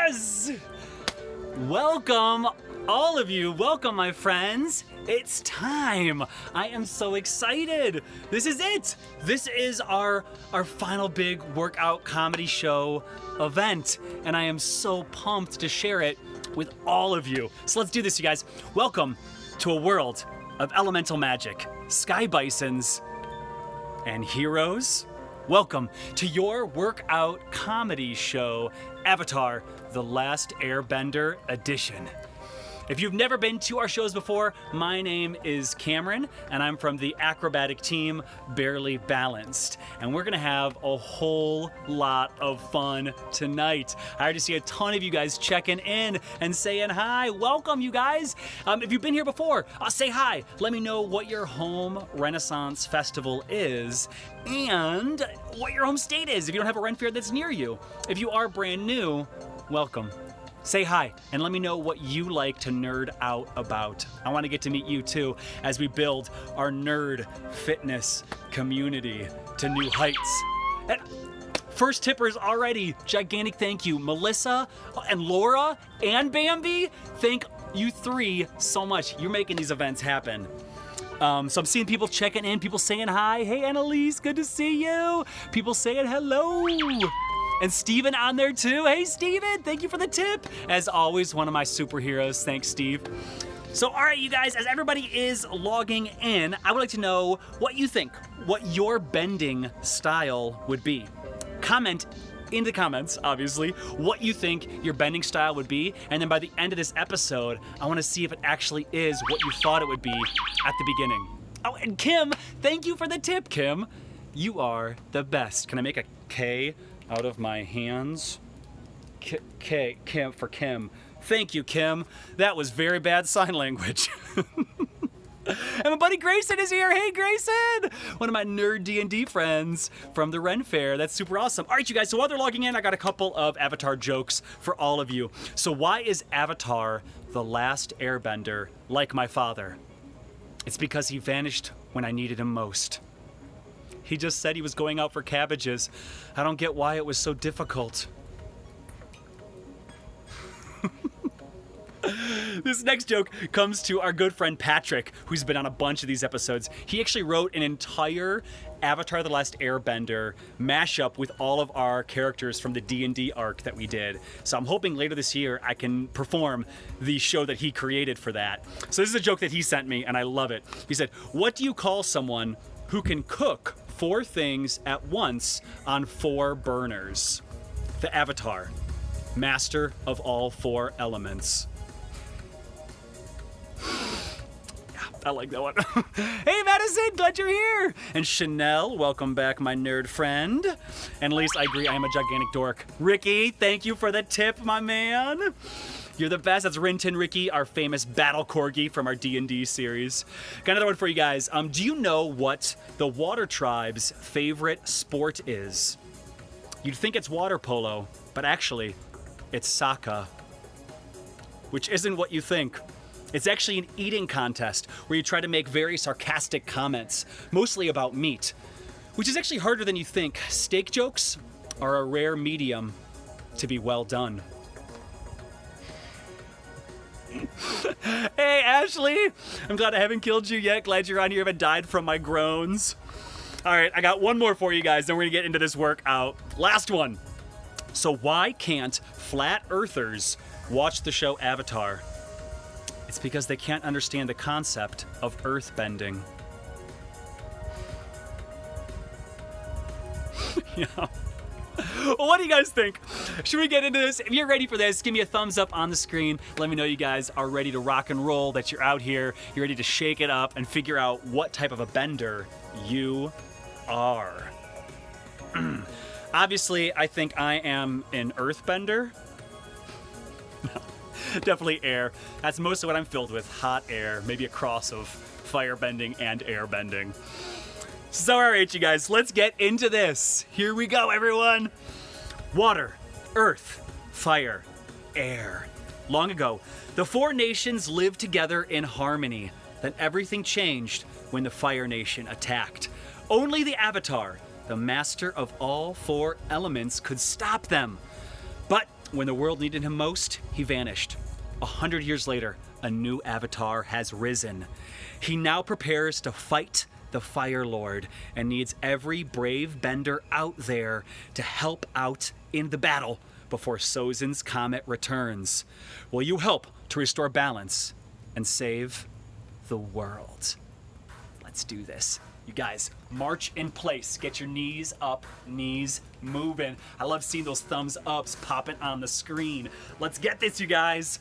Yes! Welcome, all of you. Welcome, my friends. It's time. I am so excited. This is it. This is our final big workout comedy show event, and I am so pumped to share it with all of you. So let's do this, you guys. Welcome to a world of elemental magic, sky bisons, and heroes. Welcome to your workout comedy show, Avatar the Last Airbender edition. If you've never been to our shows before, my name is Cameron, and I'm from the acrobatic team, Barely Balanced. And we're gonna have a whole lot of fun tonight. I already see a ton of you guys checking in and saying hi. Welcome, you guys. If you've been here before, say hi. Let me know what your home Renaissance festival is and what your home state is if you don't have a Ren Fair that's near you. If you are brand new, welcome. Say hi and let me know what you like to nerd out about. I want to get to meet you too as we build our nerd fitness community to new heights. And first tippers already, gigantic thank you. Melissa and Laura and Bambi, thank you three so much. You're making these events happen. So I'm seeing people checking in, people saying hi. Hey, Annalise, good to see you. People saying hello. And Steven on there too. Hey, Steven, thank you for the tip. As always, one of my superheroes. Thanks, Steve. So, all right, you guys, as everybody is logging in, I would like to know what you think, what your bending style would be. Comment in the comments, obviously, what you think your bending style would be. And then by the end of this episode, I want to see if it actually is what you thought it wowould be at the beginning. Oh, and Kim, thank you for the tip, Kim. You are the best. Can I make a K out of my hands? K, Kim, for Kim. Thank you, Kim. That was very bad sign language. And my buddy Grayson is here. Hey, Grayson! One of my nerd D&D friends from the Ren Fair. That's super awesome. All right, you guys, so while they're logging in, I got a couple of Avatar jokes for all of you. So why is Avatar the Last Airbender like my father? It's because he vanished when I needed him most. He just said he was going out for cabbages. I don't get why it was so difficult. This next joke comes to our good friend Patrick, who's been on a bunch of these episodes. He actually wrote an entire Avatar the Last Airbender mashup with all of our characters from the D&D arc that we did. So I'm hoping later this year I can perform the show that he created for that. So this is a joke that he sent me, and I love it. He said, "What do you call someone who can cook 4 things at once on 4 burners?" The Avatar, master of all 4 elements. I like that one. Hey, Madison, glad you're here. And Chanel, welcome back, my nerd friend. And Elise, I agree, I am a gigantic dork. Ricky, thank you for the tip, my man. You're the best. That's Rintin Ricky, our famous battle corgi from our D&D series. Got another one for you guys. Do you know what the Water Tribe's favorite sport is? You'd think it's water polo, but actually, it's soccer, which isn't what you think. It's actually an eating contest where you try to make very sarcastic comments, mostly about meat, which is actually harder than you think. Steak jokes are a rare medium to be well done. Hey, Ashley, I'm glad I haven't killed you yet. Glad you're on here. I haven't died from my groans. All right, I got one more for you guys, then we're gonna get into this workout. Last one. So why can't flat earthers watch the show Avatar? It's because they can't understand the concept of earth bending. Yeah. Well, what do you guys think? Should we get into this? If you're ready for this, give me a thumbs up on the screen. Let me know you guys are ready to rock and roll, that you're out here, you're ready to shake it up and figure out what type of a bender you are. Obviously, I think I am an earthbender. No. Definitely air. That's most of what I'm filled with. Hot air. Maybe a cross of firebending and airbending. So, all right, you guys, let's get into this. Here we go, everyone. Water, earth, fire, air. Long ago, the 4 nations lived together in harmony. Then everything changed when the Fire Nation attacked. Only the Avatar, the master of all 4 elements, could stop them. But When the world needed him most, he vanished. 100 years later, a new Avatar has risen. He now prepares to fight the Fire Lord and needs every brave bender out there to help out in the battle before Sozin's comet returns. Will you help to restore balance and save the world? Let's do this. You guys, march in place. Get your knees up, knees moving. I love seeing those thumbs ups popping on the screen. Let's get this, you guys.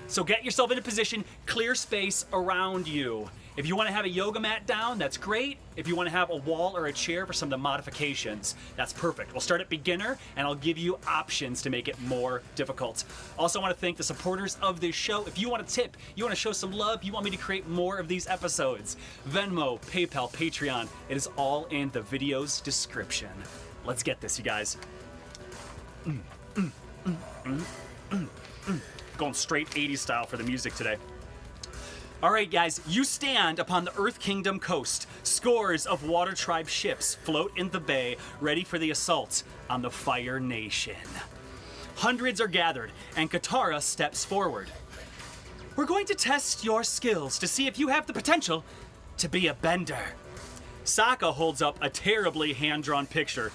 So get yourself in a position, clear space around you. If you want to have a yoga mat down, that's great. If you want to have a wall or a chair for some of the modifications, that's perfect. We'll start at beginner, and I'll give you options to make it more difficult. Also, I want to thank the supporters of this show. If you want to tip, you want to show some love, you want me to create more of these episodes, Venmo, PayPal, Patreon, it is all in the video's description. Let's get this, you guys. Going straight 80s style for the music today. All right, guys, you stand upon the Earth Kingdom coast. Scores of Water Tribe ships float in the bay, ready for the assault on the Fire Nation. Hundreds are gathered, and Katara steps forward. We're going to test your skills to see if you have the potential to be a bender. Sokka holds up a terribly hand-drawn picture.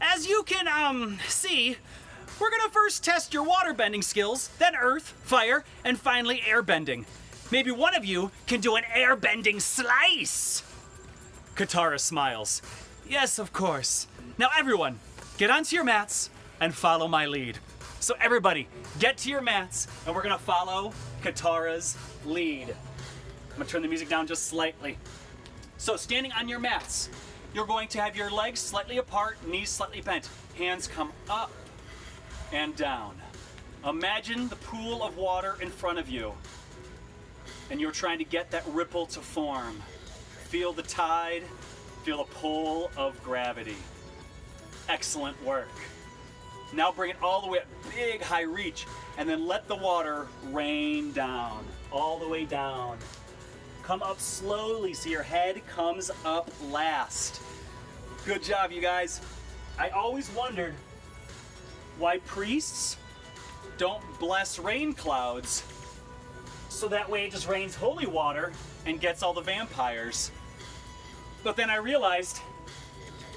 As you can, see, we're gonna first test your waterbending skills, then earth, fire, and finally airbending. Maybe one of you can do an airbending slice. Katara smiles. Yes, of course. Now everyone, get onto your mats and follow my lead. So everybody, get to your mats and we're gonna follow Katara's lead. I'm gonna turn the music down just slightly. So standing on your mats, you're going to have your legs slightly apart, knees slightly bent. Hands come up and down. Imagine the pool of water in front of you. And you're trying to get that ripple to form. Feel the tide, feel the pull of gravity. Excellent work. Now bring it all the way up, big high reach, and then let the water rain down, all the way down. Come up slowly so your head comes up last. Good job, you guys. I always wondered why priests don't bless rain clouds so that way it just rains holy water and gets all the vampires. But then I realized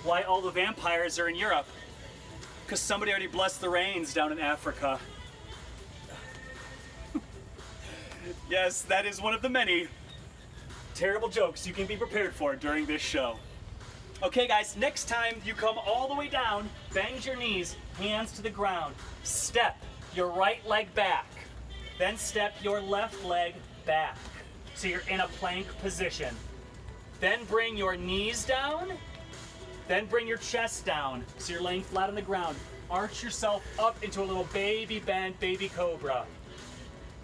why all the vampires are in Europe. Because somebody already blessed the rains down in Africa. Yes, that is one of the many terrible jokes you can be prepared for during this show. Okay guys, next time you come all the way down, bend your knees, hands to the ground, step your right leg back. Then step your left leg back, so you're in a plank position. Then bring your knees down, then bring your chest down, so you're laying flat on the ground. Arch yourself up into a little baby bend, baby cobra.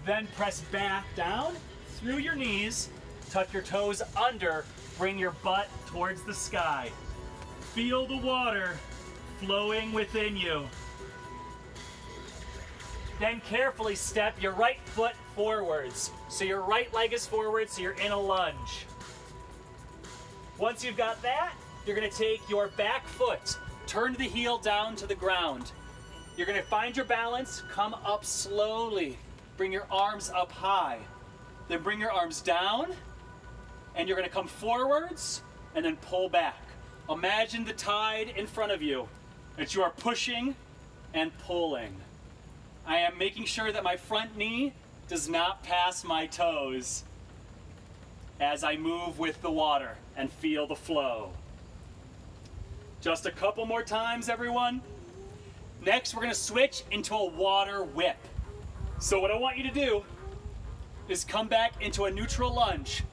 Then press back down, through your knees, tuck your toes under, bring your butt towards the sky. Feel the water flowing within you. Then carefully step your right foot forwards. So your right leg is forward, so you're in a lunge. Once you've got that, you're gonna take your back foot, turn the heel down to the ground. You're gonna find your balance, come up slowly. Bring your arms up high. Then bring your arms down, and you're gonna come forwards, and then pull back. Imagine the tide in front of you, that you are pushing and pulling. I am making sure that my front knee does not pass my toes as I move with the water and feel the flow. Just a couple more times, everyone. Next, we're gonna switch into a water whip. So what I want you to do is come back into a neutral lunge.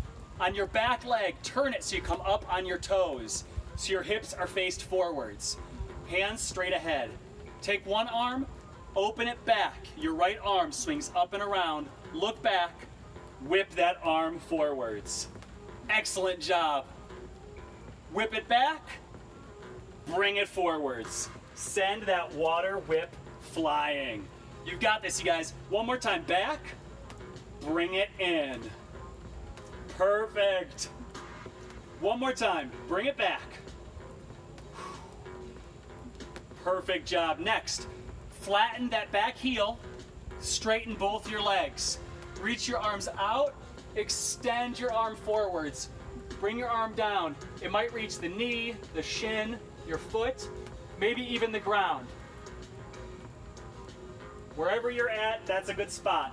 On your back leg, turn it so you come up on your toes, so your hips are faced forwards. Hands straight ahead. Take one arm, open it back. Your right arm swings up and around. Look back, whip that arm forwards. Excellent job. Whip it back, bring it forwards. Send that water whip flying. You've got this, you guys. One more time, back, bring it in. Perfect. One more time, bring it back. Perfect job. Next, Flatten that back heel, straighten both your legs. Reach your arms out, extend your arm forwards. Bring your arm down. It might reach the knee, the shin, your foot, maybe even the ground. Wherever you're at, that's a good spot.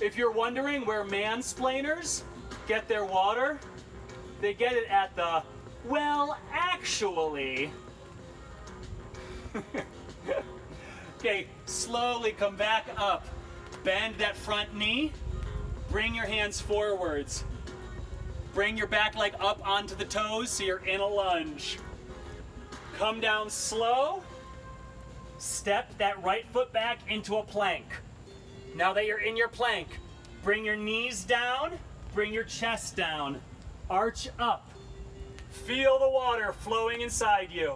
If you're wondering where mansplainers get their water, they get it at the, well, actually. Okay, slowly come back up. Bend that front knee. Bring your hands forwards. Bring your back leg up onto the toes so you're in a lunge. Come down slow. Step that right foot back into a plank. Now that you're in your plank, bring your knees down, bring your chest down. Arch up. Feel the water flowing inside you.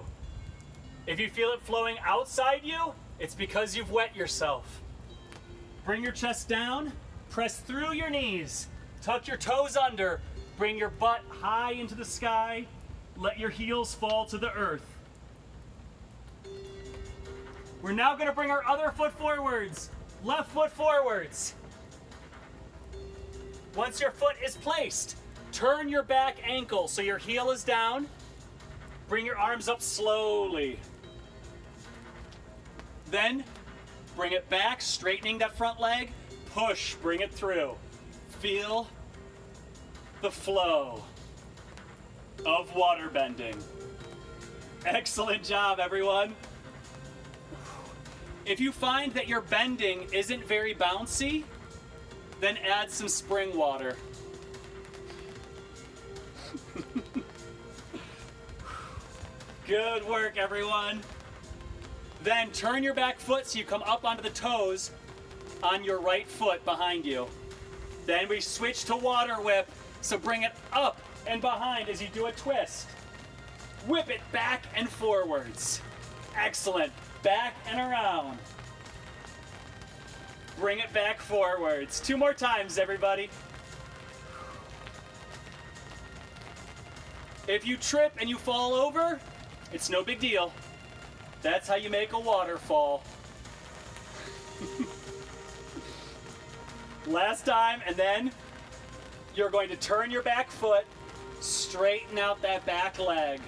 If you feel it flowing outside you, it's because you've wet yourself. Bring your chest down, press through your knees, tuck your toes under, bring your butt high into the sky, let your heels fall to the earth. We're now going to bring our other foot forwards, left foot forwards. Once your foot is placed, turn your back ankle so your heel is down. Bring your arms up slowly. Then, bring it back, straightening that front leg. Push, bring it through. Feel the flow of waterbending. Excellent job, everyone. If you find that your bending isn't very bouncy, then add some spring water. Good work, everyone. Then turn your back foot so you come up onto the toes on your right foot behind you. Then we switch to water whip, so bring it up and behind as you do a twist. Whip it back and forwards. Excellent. Back and around. Bring it back forwards. 2 more times, everybody. If you trip and you fall over, it's no big deal. That's how you make a waterfall. Last time, and then you're going to turn your back foot, straighten out that back leg.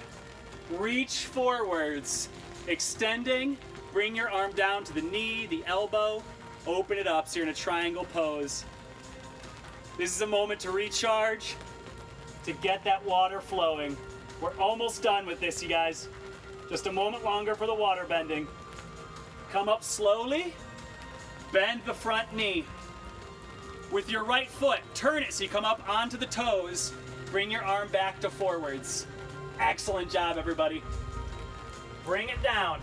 Reach forwards, extending, bring your arm down to the knee, the elbow, open it up so you're in a triangle pose. This is a moment to recharge, to get that water flowing. We're almost done with this, you guys. Just a moment longer for the water bending. Come up slowly, bend the front knee. With your right foot, turn it so you come up onto the toes. Bring your arm back to forwards. Excellent job, everybody. Bring it down.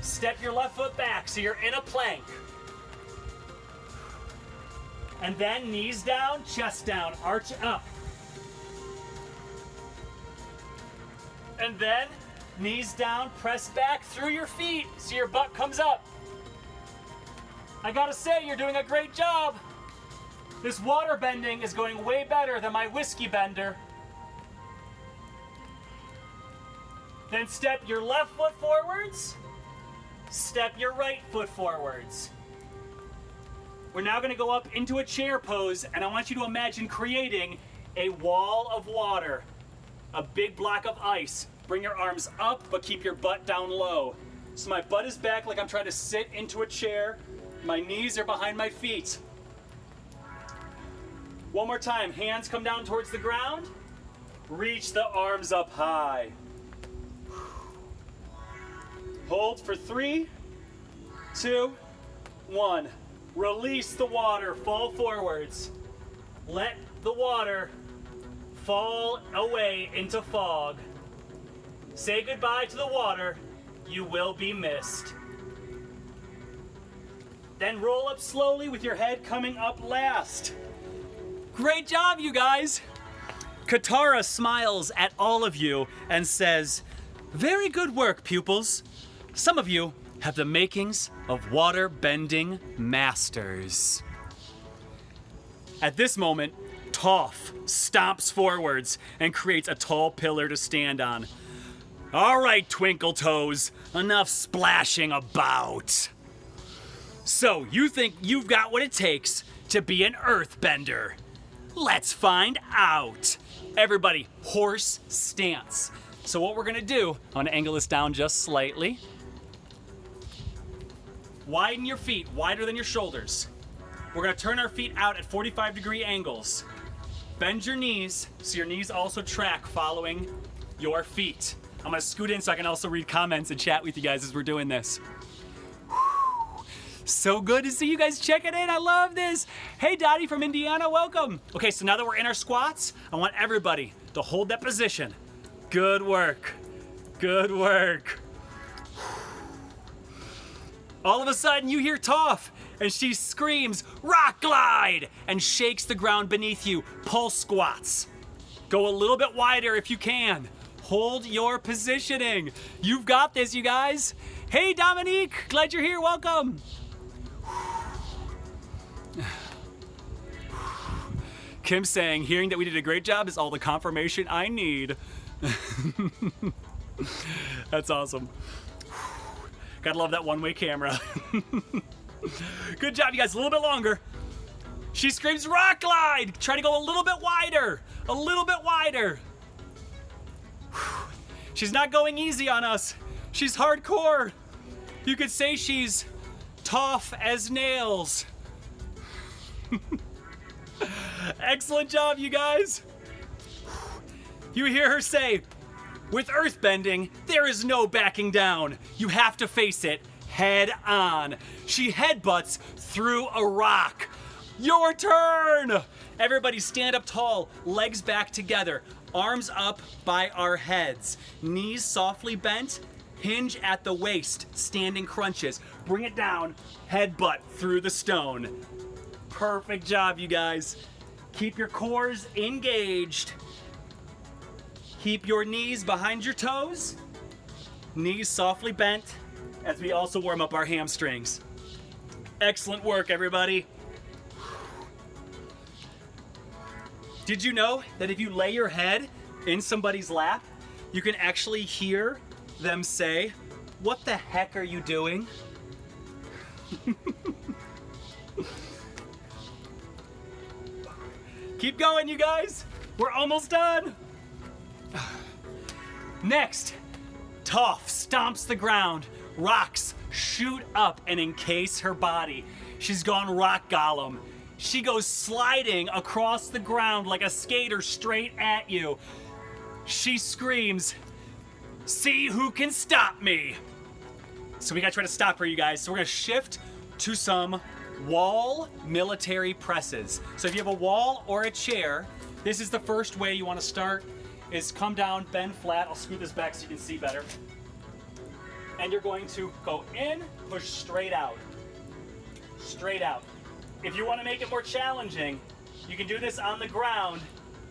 Step your left foot back so you're in a plank. And then knees down, chest down, arch up. And then knees down, press back through your feet so your butt comes up. I gotta say, you're doing a great job. This water bending is going way better than my whiskey bender. Then step your left foot forwards, step your right foot forwards. We're now gonna go up into a chair pose, and I want you to imagine creating a wall of water, a big block of ice. Bring your arms up, but keep your butt down low. So my butt is back like I'm trying to sit into a chair. My knees are behind my feet. One more time, hands come down towards the ground. Reach the arms up high. Hold for 3, 2, 1. Release the water, fall forwards. Let the water fall away into fog. Say goodbye to the water, you will be missed. Then roll up slowly with your head coming up last. Great job, you guys. Katara smiles at all of you and says, "Very good work, pupils. Some of you have the makings of water-bending masters." At this moment, Toph stomps forwards and creates a tall pillar to stand on. All right, Twinkle Toes, enough splashing about. So, you think you've got what it takes to be an earthbender? Let's find out. Everybody, horse stance. So what we're gonna do, I'm gonna angle this down just slightly. Widen your feet, wider than your shoulders. We're gonna turn our feet out at 45-degree angles. Bend your knees so your knees also track following your feet. I'm gonna scoot in so I can also read comments and chat with you guys as we're doing this. So good to see you guys checking in. I love this. Hey, Dottie from Indiana, welcome. Okay, so now that we're in our squats, I want everybody to hold that position. Good work. Good work. All of a sudden, you hear Toph, and she screams, "Rock glide!" and shakes the ground beneath you. Pulse squats. Go a little bit wider if you can. Hold your positioning. You've got this, you guys. Hey, Dominique, glad you're here. Welcome. Kim saying, hearing that we did a great job is all the confirmation I need. That's awesome. Gotta love that one-way camera. Good job, you guys. A little bit longer. She screams, "Rock glide!" Try to go a little bit wider. A little bit wider. She's not going easy on us. She's hardcore. You could say she's tough as nails. Excellent job, you guys. You hear her say, "With earthbending, there is no backing down. You have to face it head on." She headbutts through a rock. Your turn. Everybody stand up tall, legs back together, arms up by our heads, knees softly bent, hinge at the waist, standing crunches. Bring it down, headbutt through the stone. Perfect job, you guys. Keep your cores engaged. Keep your knees behind your toes, knees softly bent, as we also warm up our hamstrings. Excellent work, everybody. Did you know that if you lay your head in somebody's lap, you can actually hear them say, "What the heck are you doing?" Keep going, you guys. We're almost done. Next, Toph stomps the ground. Rocks shoot up and encase her body. She's gone rock golem. She goes sliding across the ground like a skater straight at you. She screams, "See who can stop me." So we gotta try to stop her, you guys. So we're gonna shift to some wall military presses. So if you have a wall or a chair, this is the first way you wanna start, is come down, bend flat. I'll scoot this back so you can see better. And you're going to go in, push straight out. Straight out. If you want to make it more challenging, you can do this on the ground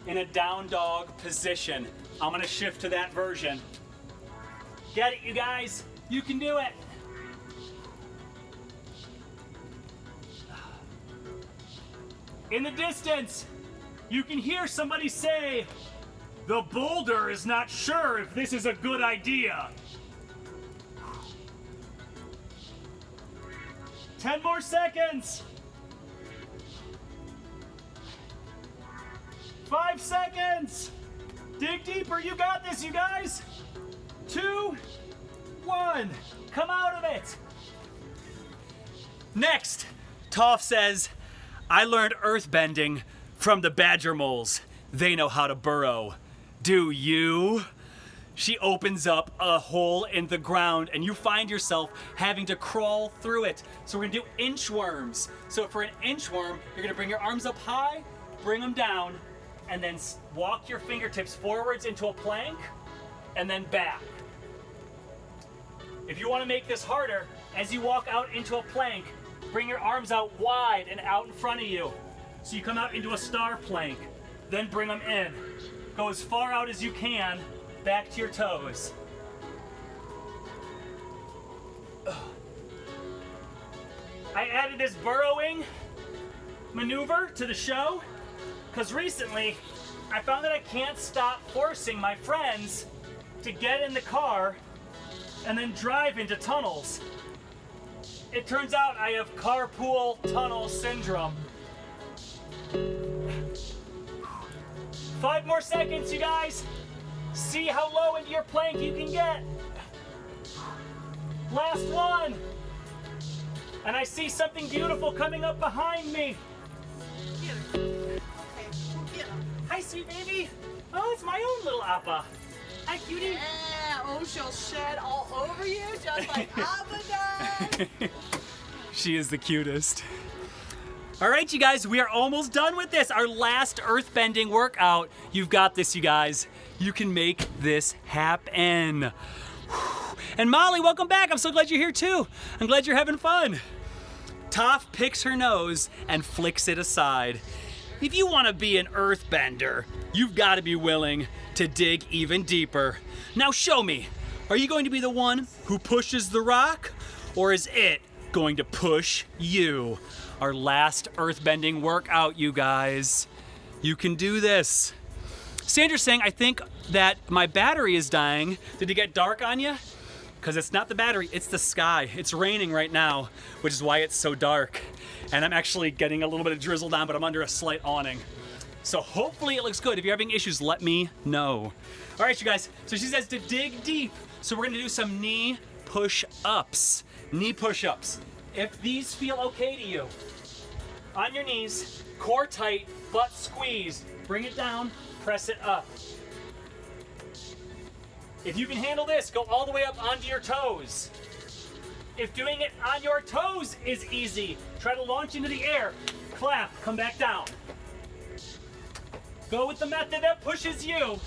in a down dog position. I'm going to shift to that version. Get it, you guys? You can do it. In the distance, you can hear somebody say, "The boulder is not sure if this is a good idea." 10 more seconds. 5 seconds. Dig deeper. You got this, you guys. 2, 1. Come out of it. Next, Toph says, "I learned earthbending from the badger moles. They know how to burrow. Do you?" She opens up a hole in the ground and you find yourself having to crawl through it. So we're gonna do inchworms. So for an inchworm, you're gonna bring your arms up high, bring them down, and then walk your fingertips forwards into a plank, and then back. If you wanna make this harder, as you walk out into a plank, bring your arms out wide and out in front of you. So you come out into a star plank, then bring them in. Go as far out as you can, back to your toes. I added this burrowing maneuver to the show because recently I found that I can't stop forcing my friends to get in the car and then drive into tunnels. It turns out I have carpool tunnel syndrome. 5 more seconds, you guys. See how low into your plank you can get. Last one. And I see something beautiful coming up behind me. Get her. Okay, get her. Hi, sweet baby. Oh, it's my own little appa. Hi, cutie. Yeah, oh, she'll shed all over you just like Avatar. She is the cutest. All right, you guys, we are almost done with this. Our last earthbending workout. You've got this, you guys. You can make this happen. And Molly, welcome back. I'm so glad you're here too. I'm glad you're having fun. Toph picks her nose and flicks it aside. If you want to be an earthbender, you've got to be willing to dig even deeper. Now show me, are you going to be the one who pushes the rock, or is it going to push you? Our last earthbending workout, you guys. You can do this. Sandra's saying, I think that my battery is dying. Did it get dark on you? Because it's not the battery, it's the sky. It's raining right now, which is why it's so dark. And I'm actually getting a little bit of drizzle down, but I'm under a slight awning. So hopefully it looks good. If you're having issues, let me know. All right, you guys, so she says to dig deep. So we're gonna do some knee push-ups. Knee push-ups. If these feel okay to you, on your knees, core tight, butt squeezed. Bring it down, press it up. If you can handle this, go all the way up onto your toes. If doing it on your toes is easy, try to launch into the air, clap, come back down. Go with the method that pushes you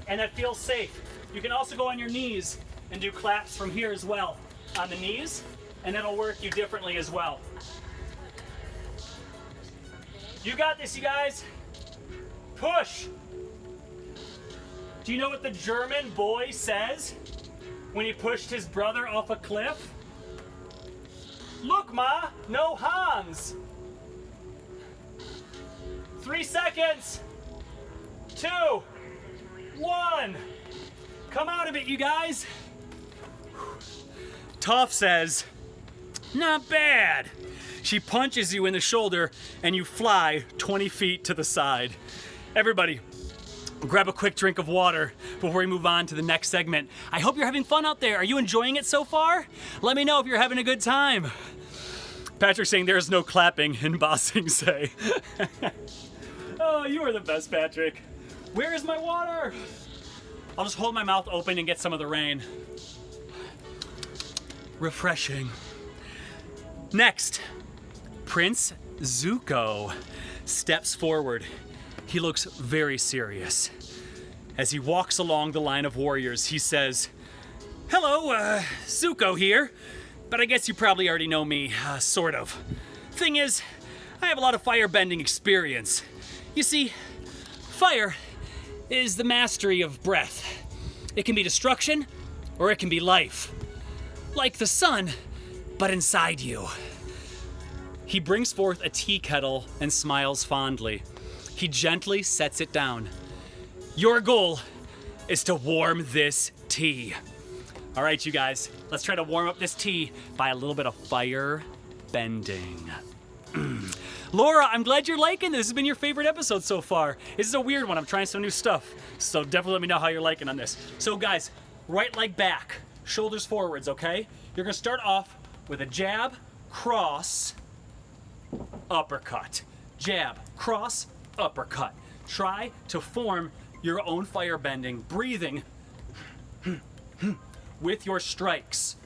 and that feels safe. You can also go on your knees and do claps from here as well, on the knees, and it'll work you differently as well. You got this, you guys. Push. Do you know what the German boy says when he pushed his brother off a cliff? Look, Ma, no Hans. 3 seconds. 2, 1. Come out of it, you guys. Toph says, not bad. She punches you in the shoulder and you fly 20 feet to the side. Everybody, grab a quick drink of water before we move on to the next segment. I hope you're having fun out there. Are you enjoying it so far? Let me know if you're having a good time. Patrick's saying there's no clapping in Bossing Say. Oh, you are the best, Patrick. Where is my water? I'll just hold my mouth open and get some of the rain. Refreshing. Next, Prince Zuko steps forward. He looks very serious. As he walks along the line of warriors, he says, hello, Zuko here, but I guess you probably already know me, sort of. Thing is, I have a lot of firebending experience. You see, fire is the mastery of breath. It can be destruction, or it can be life. Like the sun, but inside you. He brings forth a tea kettle and smiles fondly. He gently sets it down. Your goal is to warm this tea. All right, you guys, let's try to warm up this tea by a little bit of fire bending. Laura, I'm glad you're liking this. This has been your favorite episode so far. This is a weird one. I'm trying some new stuff. So definitely let me know how you're liking on this. So guys, right leg back, shoulders forwards, okay? You're gonna start off with a jab, cross, uppercut. Jab, cross, uppercut. Try to form your own fire bending, breathing with your strikes.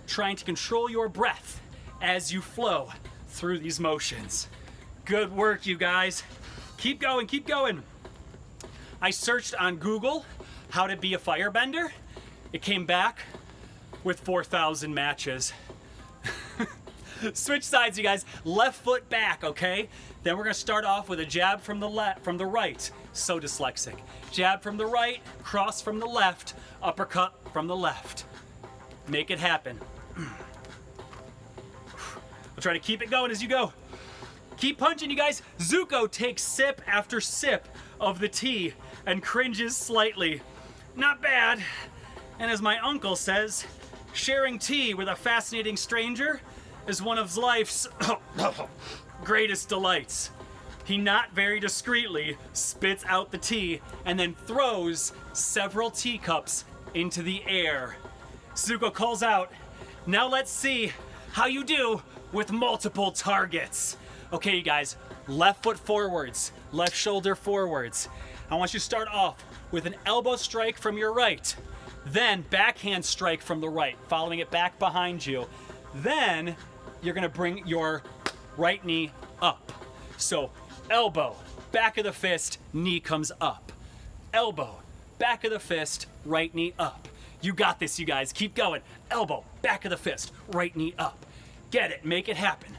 Trying to control your breath as you flow through these motions. Good work, you guys. Keep going, keep going. I searched on Google how to be a firebender. It came back with 4,000 matches. Switch sides, you guys. Left foot back, okay? Then we're gonna start off with a jab from the right. So dyslexic. Jab from the right, cross from the left, uppercut from the left. Make it happen. We'll try to keep it going as you go. Keep punching, you guys. Zuko takes sip after sip of the tea and cringes slightly. not bad. And as my uncle says, sharing tea with a fascinating stranger is one of life's greatest delights. He not very discreetly spits out the tea and then throws several teacups into the air. Zuko calls out, "Now let's see how you do with multiple targets." Okay, you guys, left foot forwards, left shoulder forwards. I want you to start off with an elbow strike from your right, then backhand strike from the right, following it back behind you. Then you're gonna bring your right knee up. So elbow, back of the fist, knee comes up. Elbow, back of the fist, right knee up. You got this, you guys. Keep going. Elbow, back of the fist, right knee up. Get it. Make it happen.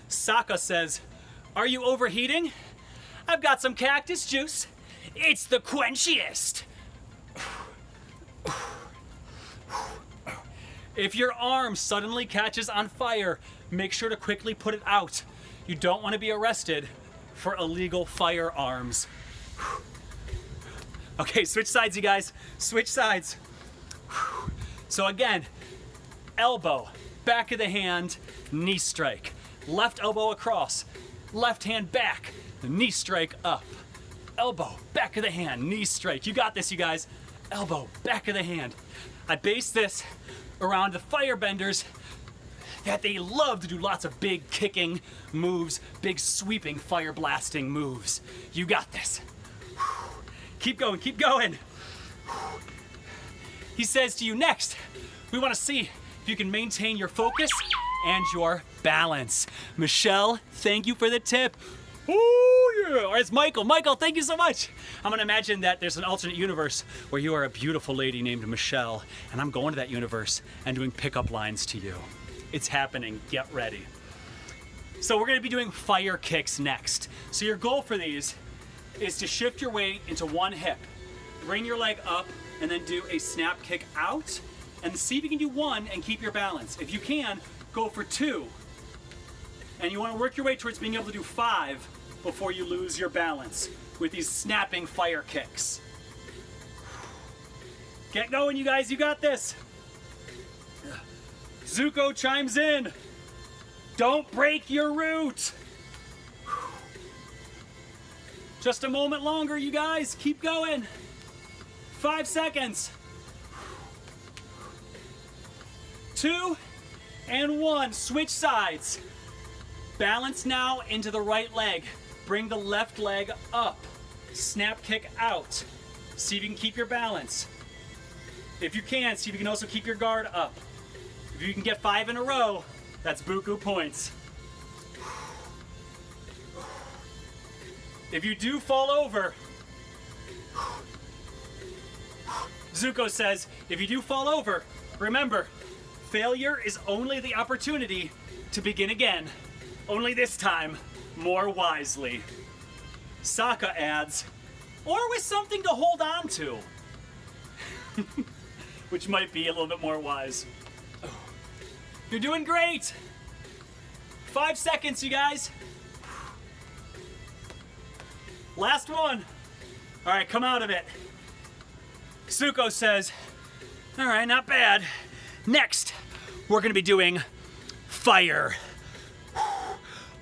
Sokka says, "Are you overheating? I've got some cactus juice. It's the quenchiest." If your arm suddenly catches on fire, make sure to quickly put it out. You don't want to be arrested for illegal firearms. Okay, switch sides, you guys. Switch sides. So again, elbow, back of the hand, knee strike. Left elbow across, left hand back, knee strike up. Elbow, back of the hand, knee strike. You got this, you guys. Elbow, back of the hand. I base this around the firebenders that they love to do lots of big kicking moves, big sweeping fire blasting moves. You got this. Keep going, keep going. He says to you, next, we want to see if you can maintain your focus and your balance. Michelle, thank you for the tip. Oh yeah, or it's Michael. Michael, thank you so much. I'm gonna imagine that there's an alternate universe where you are a beautiful lady named Michelle, and I'm going to that universe and doing pickup lines to you. It's happening, get ready. So we're gonna be doing fire kicks next. So your goal for these is to shift your weight into one hip, bring your leg up, and then do a snap kick out, and see if you can do one and keep your balance. If you can, go for two. And you want to work your way towards being able to do 5 before you lose your balance with these snapping fire kicks. Get going, you guys, you got this. Zuko chimes in. Don't break your root. Just a moment longer, you guys. Keep going. 5 seconds. 2 and 1. Switch sides. Balance now into the right leg. Bring the left leg up. Snap kick out. See if you can keep your balance. If you can, see if you can also keep your guard up. If you can get 5 in a row, that's buku points. If you do fall over, Zuko says, if you do fall over, remember, failure is only the opportunity to begin again. Only this time, more wisely. Sokka adds, or with something to hold on to. Which might be a little bit more wise. You're doing great. 5 seconds, you guys. Last one. All right, come out of it. Zuko says, all right, not bad. Next, we're gonna be doing fire.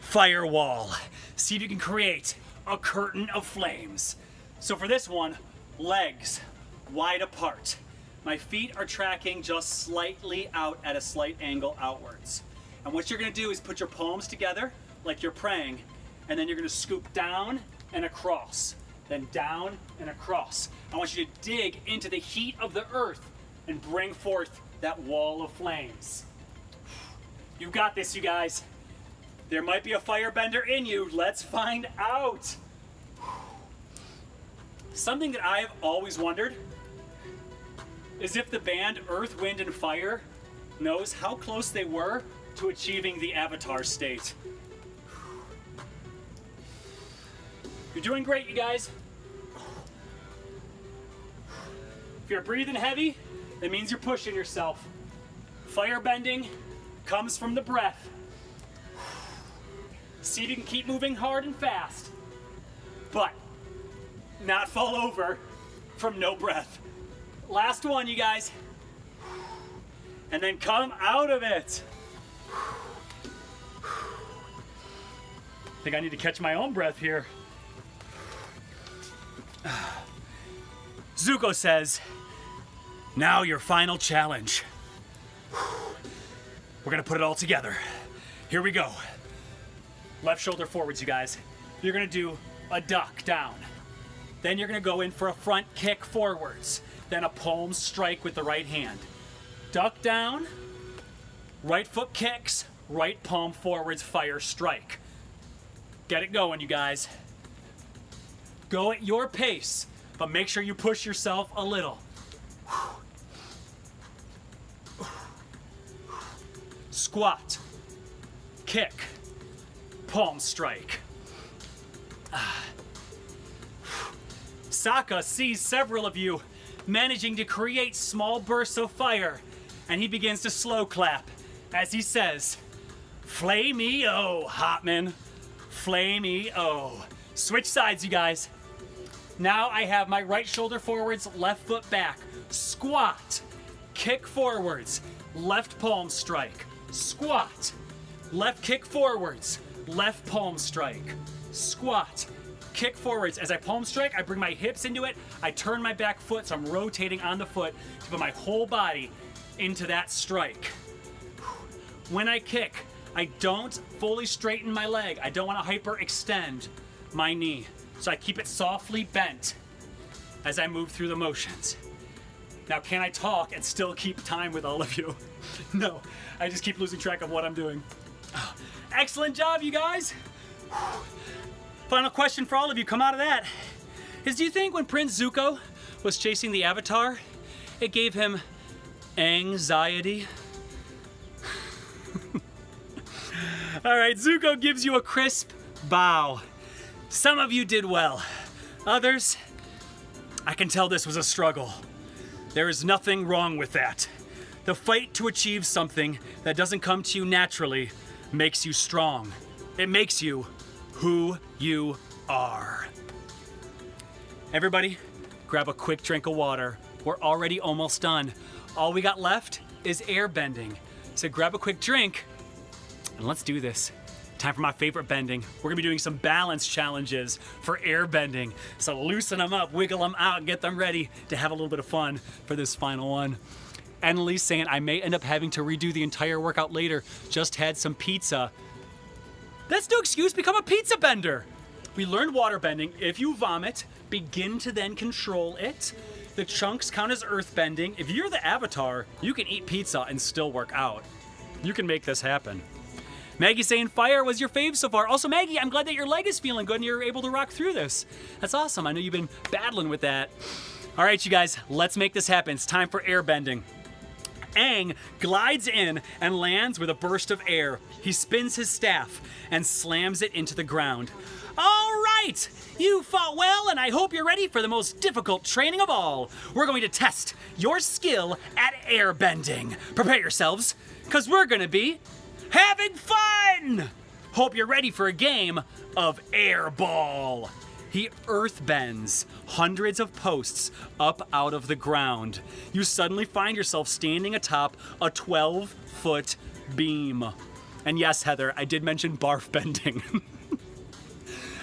Firewall. See if you can create a curtain of flames. So for this one, legs wide apart. My feet are tracking just slightly out at a slight angle outwards. And what you're gonna do is put your palms together like you're praying, and then you're gonna scoop down and across, then down and across. I want you to dig into the heat of the earth and bring forth that wall of flames. You got this, you guys. There might be a firebender in you. Let's find out. Something that I've always wondered is if the band Earth, Wind, and Fire knows how close they were to achieving the Avatar state. You're doing great, you guys. If you're breathing heavy, that means you're pushing yourself. Firebending comes from the breath. See if you can keep moving hard and fast. But not fall over from no breath. Last one, you guys. And then come out of it. I think I need to catch my own breath here. Zuko says, now your final challenge. We're gonna put it all together. Here we go. Left shoulder forwards, you guys. You're gonna do a duck down. Then you're gonna go in for a front kick forwards. Then a palm strike with the right hand. Duck down, right foot kicks, right palm forwards, fire strike. Get it going, you guys. Go at your pace, but make sure you push yourself a little. Squat, kick, palm strike. Sokka sees several of you managing to create small bursts of fire, and he begins to slow clap as he says, "Flame-e-o, Hotman. Flame-e-o." Switch sides, you guys. Now I have my right shoulder forwards, left foot back. Squat, kick forwards, left palm strike. Squat, left kick forwards, left palm strike. Squat, kick forwards. As I palm strike, I bring my hips into it. I turn my back foot, so I'm rotating on the foot to put my whole body into that strike. When I kick, I don't fully straighten my leg. I don't want to hyperextend my knee. So I keep it softly bent as I move through the motions. Now, can I talk and still keep time with all of you? No, I just keep losing track of what I'm doing. Excellent job, you guys. Final question for all of you, come out of that, is do you think when Prince Zuko was chasing the Avatar, it gave him anxiety? All right, Zuko gives you a crisp bow. Some of you did well. Others, I can tell this was a struggle. There is nothing wrong with that. The fight to achieve something that doesn't come to you naturally makes you strong. It makes you who you are. Everybody, grab a quick drink of water. We're already almost done. All we got left is airbending. So grab a quick drink and let's do this. Time for my favorite bending. We're gonna be doing some balance challenges for airbending. So loosen them up, wiggle them out, get them ready to have a little bit of fun for this final one. Annalise saying I may end up having to redo the entire workout later. Just had some pizza. That's no excuse, become a pizza bender. We learned waterbending. If you vomit, begin to then control it. The chunks count as earthbending. If you're the Avatar, you can eat pizza and still work out. You can make this happen. Maggie saying fire was your fave so far. Also, Maggie, I'm glad that your leg is feeling good and you're able to rock through this. That's awesome. I know you've been battling with that. All right, you guys, let's make this happen. It's time for airbending. Aang glides in and lands with a burst of air. He spins his staff and slams it into the ground. All right, you fought well, and I hope you're ready for the most difficult training of all. We're going to test your skill at airbending. Prepare yourselves, because we're going to be having fun! Hope you're ready for a game of airball. He earthbends hundreds of posts up out of the ground. You suddenly find yourself standing atop a 12-foot beam. And yes, Heather, I did mention barf bending.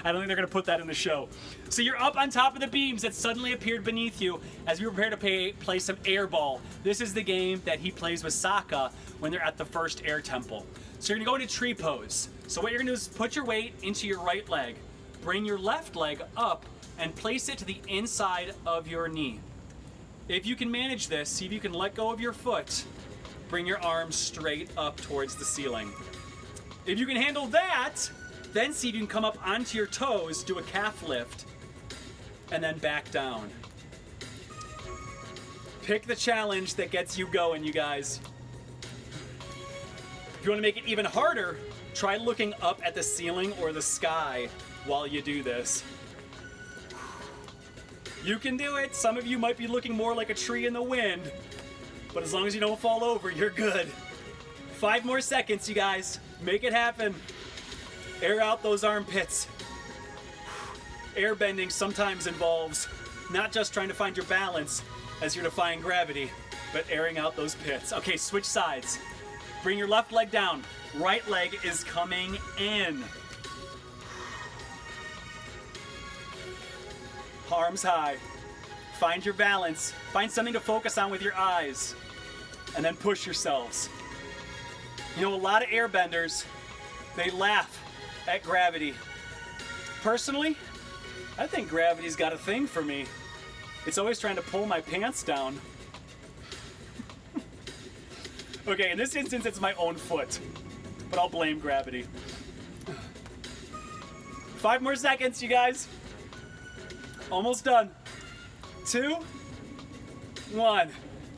I don't think they're gonna put that in the show. So you're up on top of the beams that suddenly appeared beneath you as we prepare to play some airball. This is the game that he plays with Sokka when they're at the first air temple. So you're gonna go into tree pose. So what you're gonna do is put your weight into your right leg. Bring your left leg up and place it to the inside of your knee. If you can manage this, see if you can let go of your foot. Bring your arms straight up towards the ceiling. If you can handle that, then see if you can come up onto your toes, do a calf lift, and then back down. Pick the challenge that gets you going, you guys. If you want to make it even harder, try looking up at the ceiling or the sky while you do this. You can do it. Some of you might be looking more like a tree in the wind, but as long as you don't fall over, you're good. 5 more seconds, you guys. Make it happen. Air out those armpits. Airbending sometimes involves not just trying to find your balance as you're defying gravity, but airing out those pits. Okay, switch sides. Bring your left leg down. Right leg is coming in. Arms high. Find your balance. Find something to focus on with your eyes. And then push yourselves. You know, a lot of airbenders, they laugh at gravity. Personally, I think gravity's got a thing for me. It's always trying to pull my pants down. Okay, in this instance, it's my own foot, but I'll blame gravity. 5 more seconds, you guys. Almost done. 2, 1.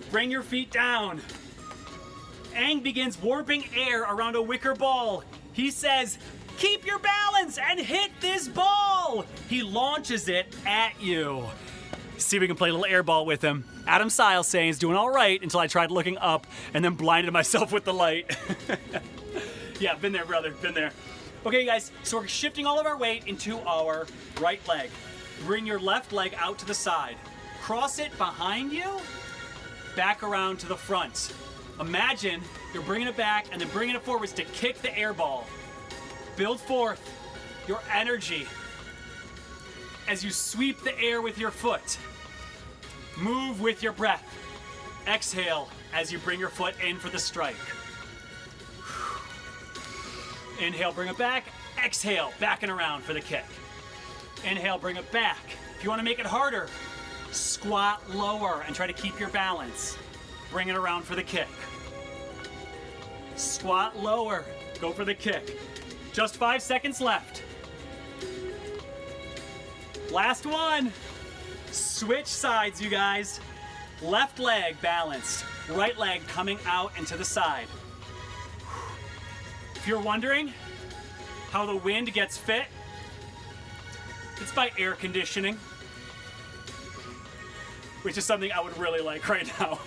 Bring your feet down. Aang begins warping air around a wicker ball. He says, keep your balance and hit this ball. He launches it at you. See if we can play a little air ball with him. Adam Sile saying he's doing all right until I tried looking up and then blinded myself with the light. Yeah, been there, brother, been there. Okay, guys, so we're shifting all of our weight into our right leg. Bring your left leg out to the side. Cross it behind you, back around to the front. Imagine you're bringing it back and then bringing it forwards to kick the air ball. Build forth your energy as you sweep the air with your foot. Move with your breath. Exhale as you bring your foot in for the strike. Inhale, bring it back. Exhale, back and around for the kick. Inhale, bring it back. If you want to make it harder, squat lower and try to keep your balance. Bring it around for the kick. Squat lower, go for the kick. Just 5 seconds left. Last one. Switch sides, you guys. Left leg balanced. Right leg coming out and to the side. If you're wondering how the wind gets fit, it's by air conditioning, which is something I would really like right now.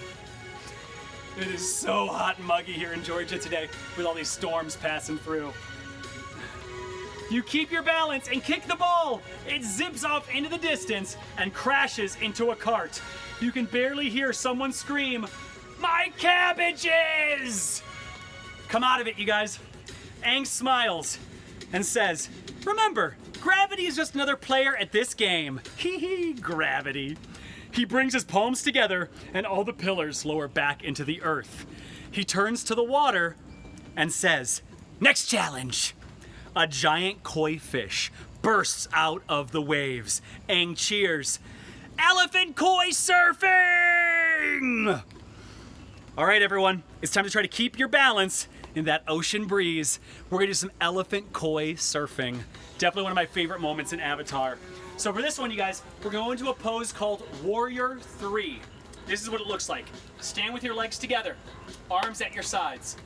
It is so hot and muggy here in Georgia today with all these storms passing through. You keep your balance and kick the ball. It zips off into the distance and crashes into a cart. You can barely hear someone scream, "My cabbages!" Come out of it, you guys. Aang smiles and says, remember, gravity is just another player at this game. Hee hee, gravity. He brings his palms together and all the pillars lower back into the earth. He turns to the water and says, next challenge. A giant koi fish bursts out of the waves. Aang cheers. Elephant koi surfing! All right, everyone, it's time to try to keep your balance in that ocean breeze. We're gonna do some elephant koi surfing. Definitely one of my favorite moments in Avatar. So for this one, you guys, we're going to a pose called Warrior 3. This is what it looks like. Stand with your legs together, arms at your sides.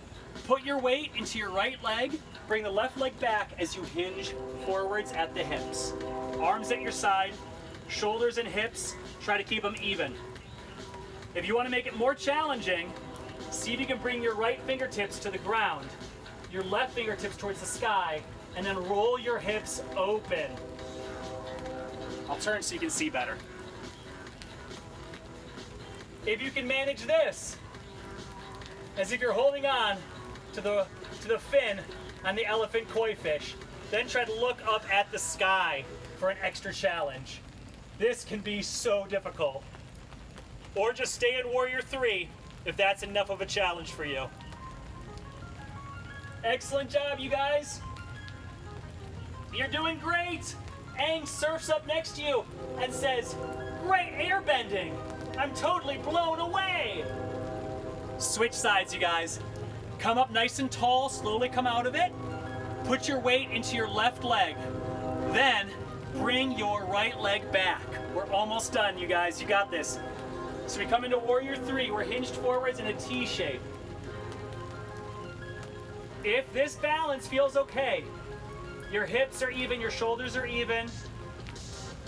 Put your weight into your right leg. Bring the left leg back as you hinge forwards at the hips. Arms at your side, shoulders and hips, try to keep them even. If you want to make it more challenging, see if you can bring your right fingertips to the ground, your left fingertips towards the sky, and then roll your hips open. I'll turn so you can see better. If you can manage this, as if you're holding on to the fin on the elephant koi fish, then try to look up at the sky for an extra challenge. This can be so difficult. Or just stay in Warrior 3 if that's enough of a challenge for you. Excellent job, you guys. You're doing great. Aang surfs up next to you and says, great airbending. I'm totally blown away. Switch sides, you guys. Come up nice and tall, slowly come out of it. Put your weight into your left leg. Then bring your right leg back. We're almost done, you guys. You got this. So we come into Warrior 3. We're hinged forwards in a T shape. If this balance feels okay, your hips are even, your shoulders are even,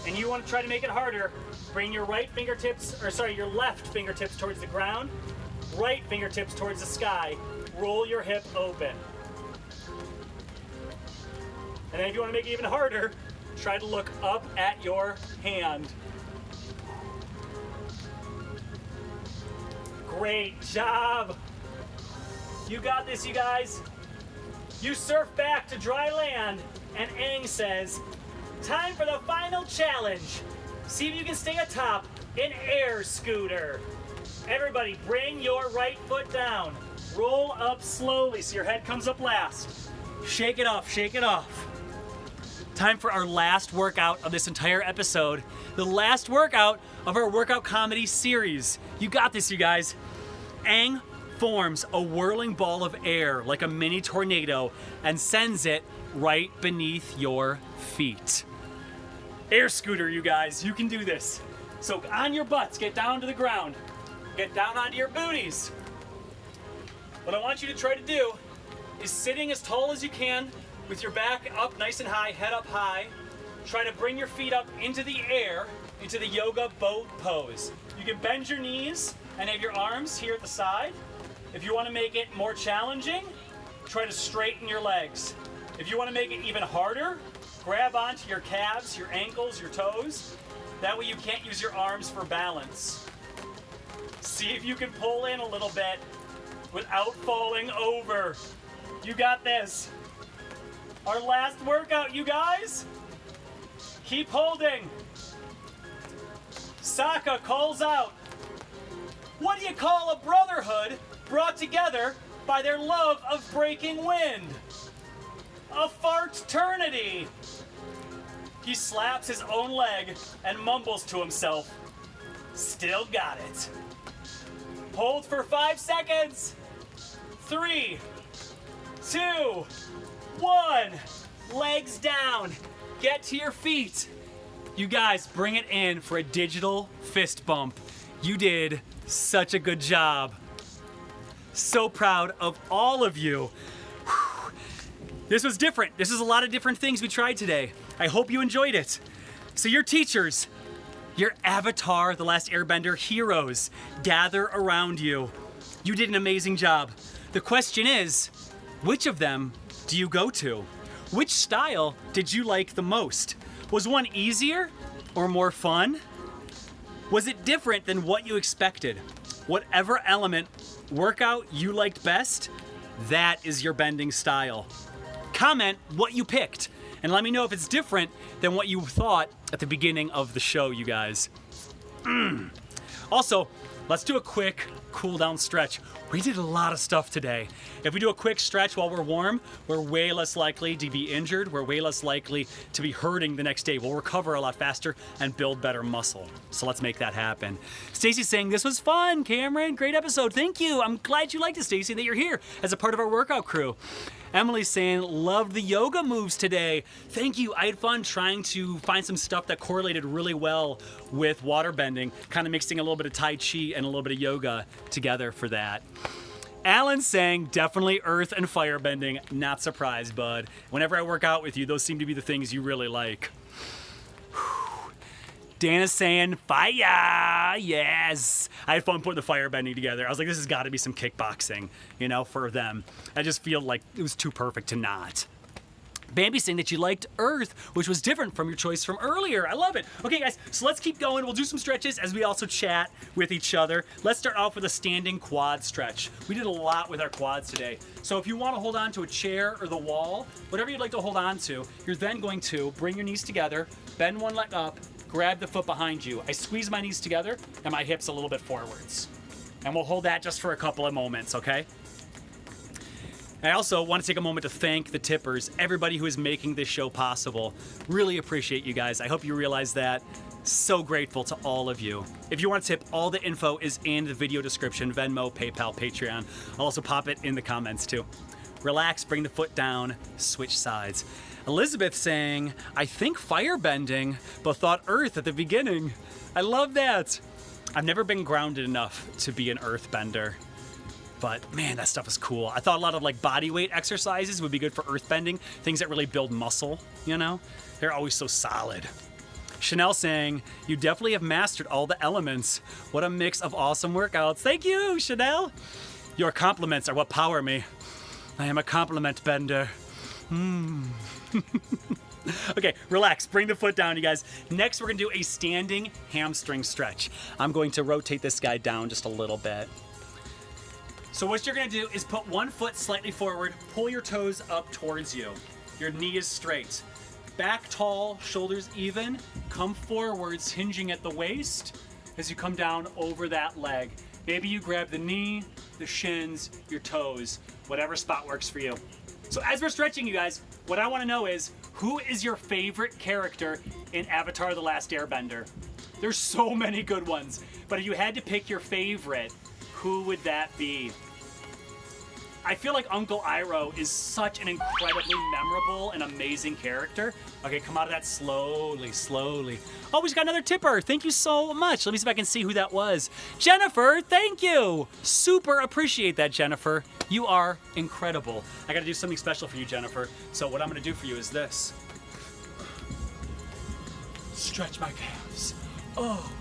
and you want to try to make it harder, bring your left fingertips towards the ground, right fingertips towards the sky, roll your hip open. And then if you want to make it even harder, try to look up at your hand. Great job. You got this, you guys. You surf back to dry land, and Aang says, time for the final challenge. See if you can stay atop an air scooter. Everybody, bring your right foot down. Roll up slowly so your head comes up last. Shake it off, shake it off. Time for our last workout of this entire episode. The last workout of our workout comedy series. You got this, you guys. Aang forms a whirling ball of air like a mini tornado and sends it right beneath your feet. Air scooter, you guys, you can do this. So on your butts, get down to the ground. Get down onto your booties. What I want you to try to do is sitting as tall as you can with your back up nice and high, head up high. Try to bring your feet up into the air, into the yoga boat pose. You can bend your knees and have your arms here at the side. If you want to make it more challenging, try to straighten your legs. If you want to make it even harder, grab onto your calves, your ankles, your toes. That way you can't use your arms for balance. See if you can pull in a little bit without falling over. You got this. Our last workout, you guys. Keep holding. Sokka calls out, what do you call a brotherhood brought together by their love of breaking wind? A farternity. He slaps his own leg and mumbles to himself, still got it. Hold for 5 seconds. 3, 2, 1. Legs down. Get to your feet. You guys, bring it in for a digital fist bump. You did such a good job. So proud of all of you. Whew. This was different. This is a lot of different things we tried today. I hope you enjoyed it. So your teachers, your Avatar the Last Airbender heroes gather around you. You did an amazing job. The question is, which of them do you go to? Which style did you like the most? Was one easier or more fun? Was it different than what you expected? Whatever element workout you liked best, that is your bending style. Comment what you picked and let me know if it's different than what you thought at the beginning of the show, you guys. Also, let's do a quick cool down stretch. We did a lot of stuff today. If we do a quick stretch while we're warm, we're way less likely to be injured. We're way less likely to be hurting the next day. We'll recover a lot faster and build better muscle. So let's make that happen. Stacy's saying, this was fun, Cameron. Great episode. Thank you. I'm glad you liked it, Stacy, that you're here as a part of our workout crew. Emily's saying, loved the yoga moves today. Thank you. I had fun trying to find some stuff that correlated really well with waterbending, kind of mixing a little bit of Tai Chi and a little bit of yoga together for that. Alan's saying, definitely earth and firebending. Not surprised, bud. Whenever I work out with you, those seem to be the things you really like. Dana's saying, fire, yes. I had fun putting the firebending together. I was like, this has got to be some kickboxing, for them. I just feel like it was too perfect to not. Bambi's saying that you liked Earth, which was different from your choice from earlier. I love it. Okay, guys, so let's keep going. We'll do some stretches as we also chat with each other. Let's start off with a standing quad stretch. We did a lot with our quads today. So if you want to hold on to a chair or the wall, whatever you'd like to hold on to, you're then going to bring your knees together, bend one leg up, grab the foot behind you. I squeeze my knees together and my hips a little bit forwards. And we'll hold that just for a couple of moments, okay? I also want to take a moment to thank the tippers, everybody who is making this show possible. Really appreciate you guys. I hope you realize that. So grateful to all of you. If you want to tip, all the info is in the video description, Venmo, PayPal, Patreon. I'll also pop it in the comments too. Relax, bring the foot down, switch sides. Elizabeth saying, I think firebending, but thought earth at the beginning. I love that. I've never been grounded enough to be an earthbender. But man, that stuff is cool. I thought a lot of like body weight exercises would be good for earthbending, things that really build muscle, They're always so solid. Chanel saying, you definitely have mastered all the elements. What a mix of awesome workouts. Thank you, Chanel. Your compliments are what power me. I am a compliment bender. Okay, relax. Bring the foot down, you guys. Next, we're going to do a standing hamstring stretch. I'm going to rotate this guy down just a little bit. So what you're going to do is put one foot slightly forward, pull your toes up towards you. Your knee is straight. Back tall, shoulders even. Come forwards, hinging at the waist as you come down over that leg. Maybe you grab the knee, the shins, your toes, whatever spot works for you. So as we're stretching, you guys, what I want to know is, who is your favorite character in Avatar the Last Airbender? There's so many good ones, but if you had to pick your favorite, who would that be? I feel like Uncle Iroh is such an incredibly memorable and amazing character. Okay, come out of that slowly, slowly. Oh, we just got another tipper. Thank you so much. Let me see if I can see who that was. Jennifer, thank you. Super appreciate that, Jennifer. You are incredible. I gotta do something special for you, Jennifer. So what I'm gonna do for you is this. Stretch my calves. Oh,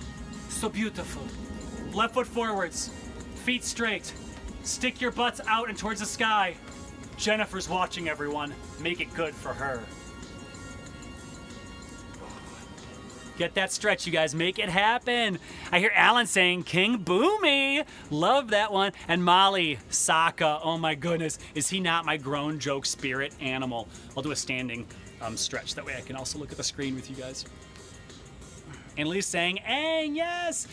so beautiful. Left foot forwards, feet straight. Stick your butts out and towards the sky. Jennifer's watching, everyone. Make it good for her. Get that stretch, you guys. Make it happen. I hear Alan saying, King Boomy. Love that one. And Molly, Sokka. Oh my goodness. Is he not my grown joke spirit animal? I'll do a standing stretch. That way I can also look at the screen with you guys. Annalise saying, Aang, yes.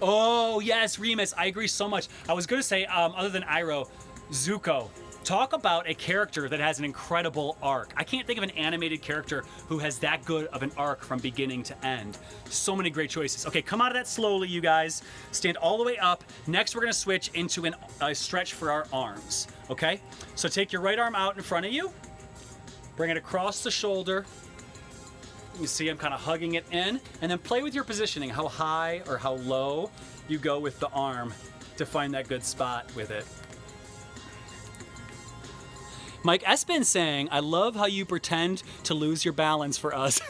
Oh, yes, Remus. I agree so much. I was going to say, other than Iroh, Zuko. Talk about a character that has an incredible arc. I can't think of an animated character who has that good of an arc from beginning to end. So many great choices. Okay, come out of that slowly, you guys. Stand all the way up. Next, we're going to switch into a stretch for our arms, okay? So take your right arm out in front of you. Bring it across the shoulder. You see I'm kind of hugging it in. And then play with your positioning, how high or how low you go with the arm to find that good spot with it. Mike Espin saying, I love how you pretend to lose your balance for us.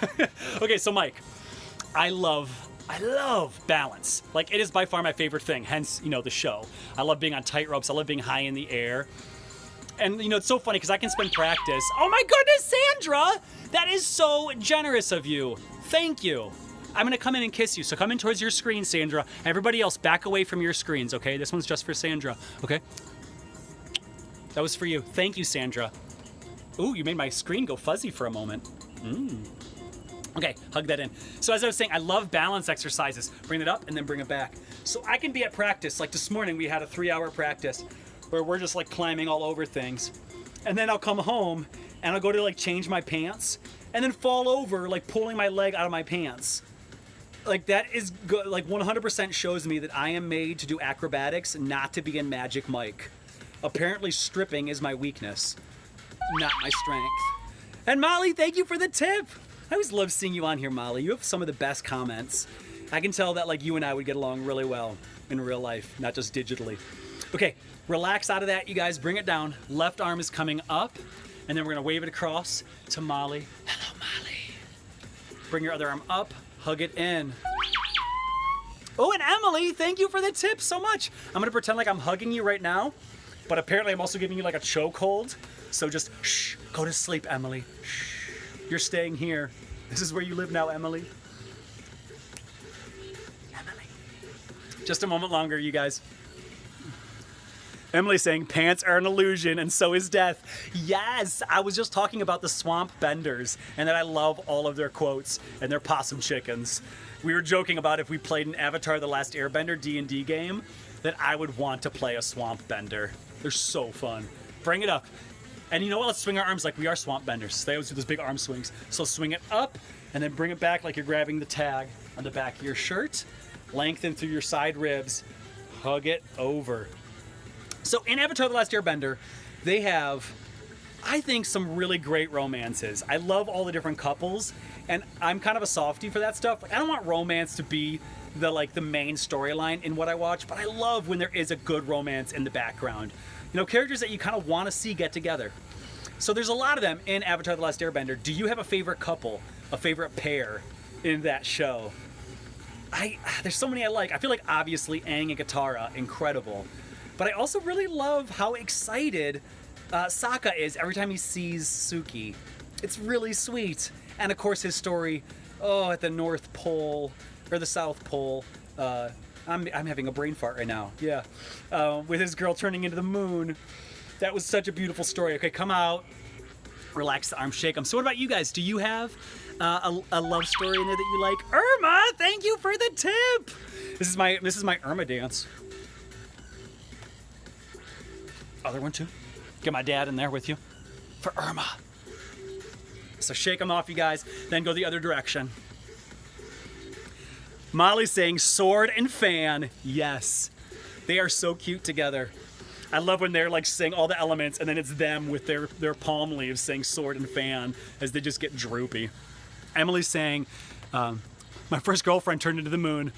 Okay, so Mike, I love balance. Like, it is by far my favorite thing, hence, the show. I love being on tight ropes. I love being high in the air. And, it's so funny because I can spend practice. Oh my goodness, Sandra! That is so generous of you. Thank you. I'm going to come in and kiss you. So come in towards your screen, Sandra. Everybody else, back away from your screens, okay? This one's just for Sandra, okay? That was for you. Thank you, Sandra. Ooh, you made my screen go fuzzy for a moment. Okay, hug that in. So as I was saying, I love balance exercises. Bring it up and then bring it back. So I can be at practice. Like this morning, we had a 3-hour practice where we're just like climbing all over things. And then I'll come home and I'll go to like change my pants and then fall over, like pulling my leg out of my pants. Like that is good. Like 100% shows me that I am made to do acrobatics, not to be in Magic Mike. Apparently stripping is my weakness, not my strength. And Molly, thank you for the tip. I always love seeing you on here, Molly. You have some of the best comments. I can tell that like you and I would get along really well in real life, not just digitally. Okay, relax out of that, you guys. Bring it down. Left arm is coming up, and then we're gonna wave it across to Molly. Hello, Molly. Bring your other arm up, hug it in. Oh, and Emily, thank you for the tip so much. I'm gonna pretend like I'm hugging you right now. But apparently I'm also giving you like a chokehold. So just shh, go to sleep, Emily. Shh, you're staying here. This is where you live now, Emily. Emily. Just a moment longer, you guys. Emily saying pants are an illusion and so is death. Yes, I was just talking about the swamp benders and that I love all of their quotes and their possum chickens. We were joking about if we played an Avatar the Last Airbender D&D game that I would want to play a swamp bender. They're so fun. Bring it up. And you know what? Let's swing our arms like we are swamp benders. They always do those big arm swings. So swing it up and then bring it back like you're grabbing the tag on the back of your shirt. Lengthen through your side ribs. Hug it over. So in Avatar the Last Airbender, they have, I think, some really great romances. I love all the different couples. And I'm kind of a softie for that stuff. Like, I don't want romance to be the main storyline in what I watch, but I love when there is a good romance in the background. Characters that you kind of want to see get together. So there's a lot of them in Avatar the Last Airbender. Do you have a favorite couple, a favorite pair in that show? There's so many I like. I feel like obviously Aang and Katara, incredible. But I also really love how excited Sokka is every time he sees Suki. It's really sweet. And of course his story, at the North Pole, or the South Pole, I'm having a brain fart right now, yeah. With his girl turning into the moon. That was such a beautiful story. Okay, come out, relax the arm, shake them. So what about you guys? Do you have a love story in there that you like? Irma, thank you for the tip. This is my Irma dance. Other one too. Get my dad in there with you for Irma. So shake them off, you guys. Then go the other direction. Molly's saying sword and fan. Yes, they are so cute together. I love when they're like saying all the elements and then it's them with their palm leaves saying sword and fan as they just get droopy. Emily's saying, my first girlfriend turned into the moon.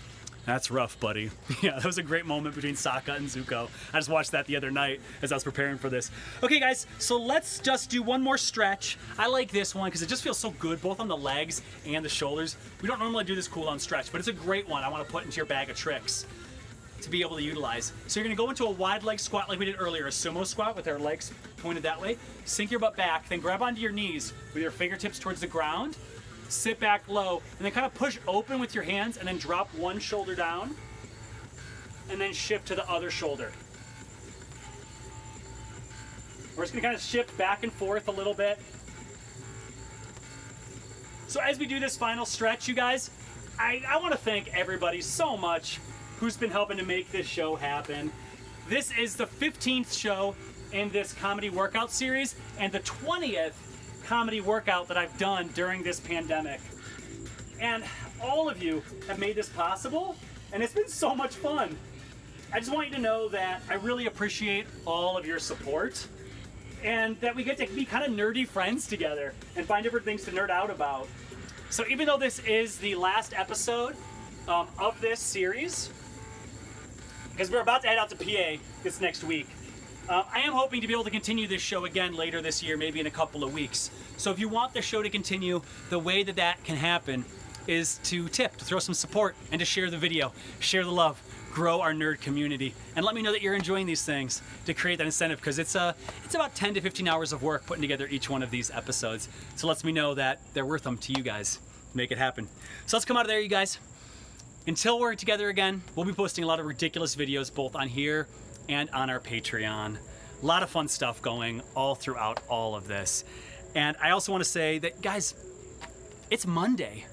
That's rough, buddy. Yeah, that was a great moment between Sokka and Zuko. I just watched that the other night as I was preparing for this. Okay, guys, so let's just do one more stretch. I like this one because it just feels so good, both on the legs and the shoulders. We don't normally do this cool-on stretch, but it's a great one I want to put into your bag of tricks to be able to utilize. So you're gonna go into a wide leg squat like we did earlier, a sumo squat with our legs pointed that way. Sink your butt back, then grab onto your knees with your fingertips towards the ground. Sit back low, and then kind of push open with your hands, and then drop one shoulder down, and then shift to the other shoulder. We're just gonna kind of shift back and forth a little bit. So as we do this final stretch, you guys, I wanna thank everybody so much who's been helping to make this show happen. This is the 15th show in this comedy workout series, and the 20th comedy workout that I've done during this pandemic. And all of you have made this possible, and it's been so much fun. I just want you to know that I really appreciate all of your support, and that we get to be kind of nerdy friends together and find different things to nerd out about. So even though this is the last episode of this series, because we're about to head out to PA this next week, I am hoping to be able to continue this show again later this year, maybe in a couple of weeks. So if you want the show to continue, the way that that can happen is to tip, to throw some support, and to share the video, share the love, grow our nerd community, and let me know that you're enjoying these things to create that incentive, because it's about 10 to 15 hours of work putting together each one of these episodes. So it lets me know that they're worth them to you guys. Make it happen. So let's come out of there, you guys. Until we're together again, we'll be posting a lot of ridiculous videos both on here and on our Patreon. A lot of fun stuff going all throughout all of this. And I also want to say that, guys, it's Monday.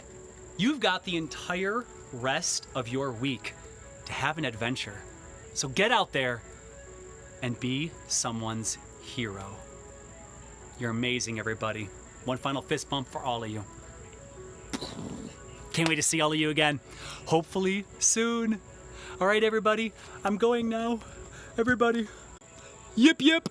You've got the entire rest of your week to have an adventure. So get out there and be someone's hero. You're amazing, everybody. One final fist bump for all of you. Can't wait to see all of you again. Hopefully soon. All right, everybody, I'm going now. Everybody, yip yip.